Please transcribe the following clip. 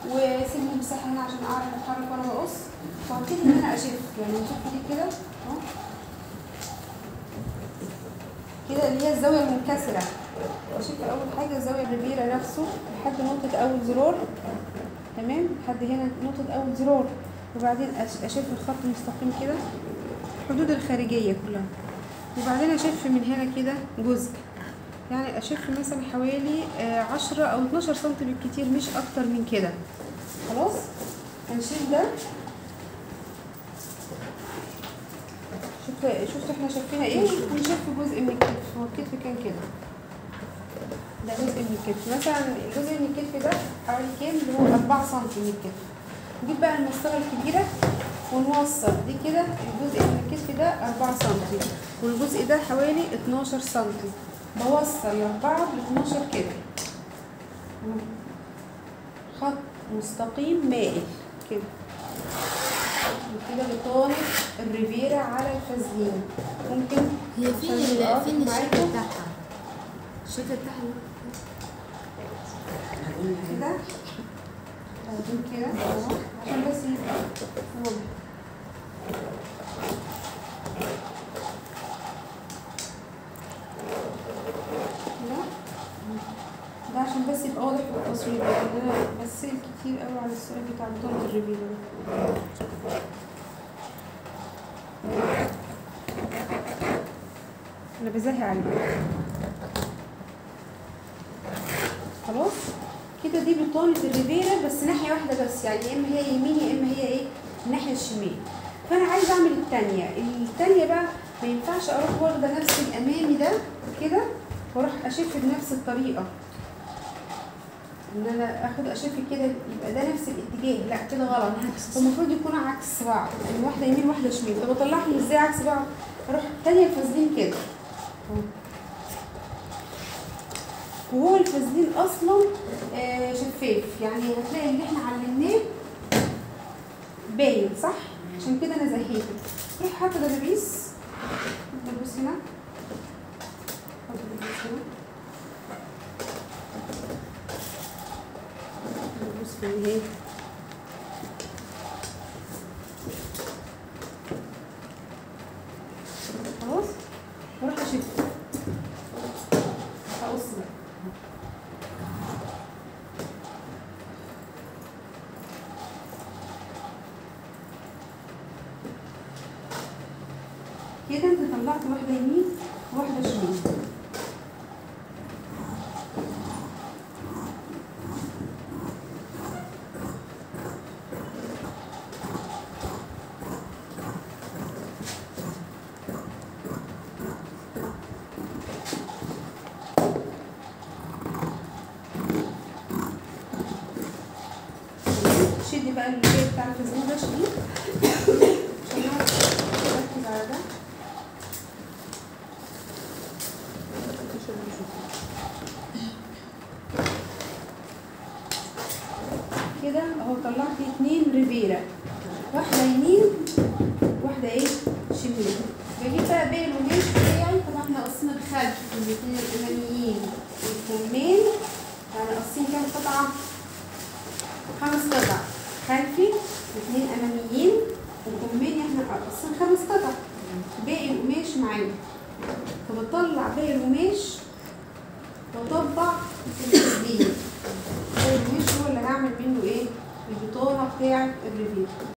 وسيبني مساحه هنا عشان اعرف اتحرك وانا بقص. وهبتدي ان انا اشف، يعني اشف دي كده اهو كده اللي هي الزاويه المنكسره. اشف اول حاجه زاويه الريفيرا نفسه لحد نقطه اول زرار، تمام، لحد هنا نقطه اول زرار. وبعدين اشف الخط مستقيم كده الحدود الخارجيه كلها. وبعدين اشف من هنا كده جزء، يعني اشف مثلا حوالي 10 او 12 سم بالكتير، مش اكتر من كده. خلاص هنشيل ده. شفتوا احنا شفينا ايه؟ هنشف جزء من الكتف. هو الكتف كان كده، ده جزء من الكتف. مثلا الجزء من الكتف ده حوالي كام؟ اللي هو 4 سم من الكتف. نجيب بقى المسطره الكبيره ونوصل دي كده. الجزء من الكتف ده 4 سم والجزء ده حوالي 12 سم. بوصل ل4 ل12 كده، خط مستقيم مائل كده وكده بطانة الريفيرا على الفازلين. ممكن هي فين الشكل بتاعها؟ الشكل بتاعها كده بعدين كده اهو عشان بس يبقى واضح. ده عشان بس يبقى واضح في التصوير، لان انا بسال كتير قوي على السؤال بتاع بطانة الريفيرا ده. انا بزهق عليه. خلاص كده دي بطانة الريفيرا بس ناحية واحدة بس، يعني يا اما هي يمين يا اما هي ايه الناحية الشمال. فانا عايزة اعمل التانية بقى. ما ينفعش اروح واخدة نفس الامامي ده كده واروح اشف بنفس الطريقة، ان انا اخد اشف كده يبقى ده نفس الاتجاه. لا كده غلط، المفروض يكون عكس بعض، يعني واحدة يمين واحدة شمال. طب اطلعهم ازاي عكس بعض؟ اروح التانية الفازلين كده وهو الفازلين اصلا شفاف، يعني هتلاقي اللي احنا علمناه باين صح. عشان كده انا زهيته. روح حاطه دبابيس هنا، حط دبابيس هنا، دبابيس في النهايه. خلاص واروح اشف هقص بقى. كده انت طلعت واحده يمين وواحده شمال. شدي بقى الجاي بتاع الفازلين ده، شديه عشان نعرف نركز على ده. كده اهو طلعت 2 ريفيرا، واحده يمين واحده ايه شمال. بجيب بقى باقي القماش بتاعي. طبعا احنا قصينا الخلف الاثنين الاماميين والكمين، يعني قاصين كام قطعه؟ 5 قطع خلفي و2 اماميين وكمين، احنا قاصين 5 قطع. باقي القماش معانا، فبطلع باقي القماش واطبع التسديد. باقي القماش هو اللي هعمل منه ايه البطانه بتاعه الريفيرا.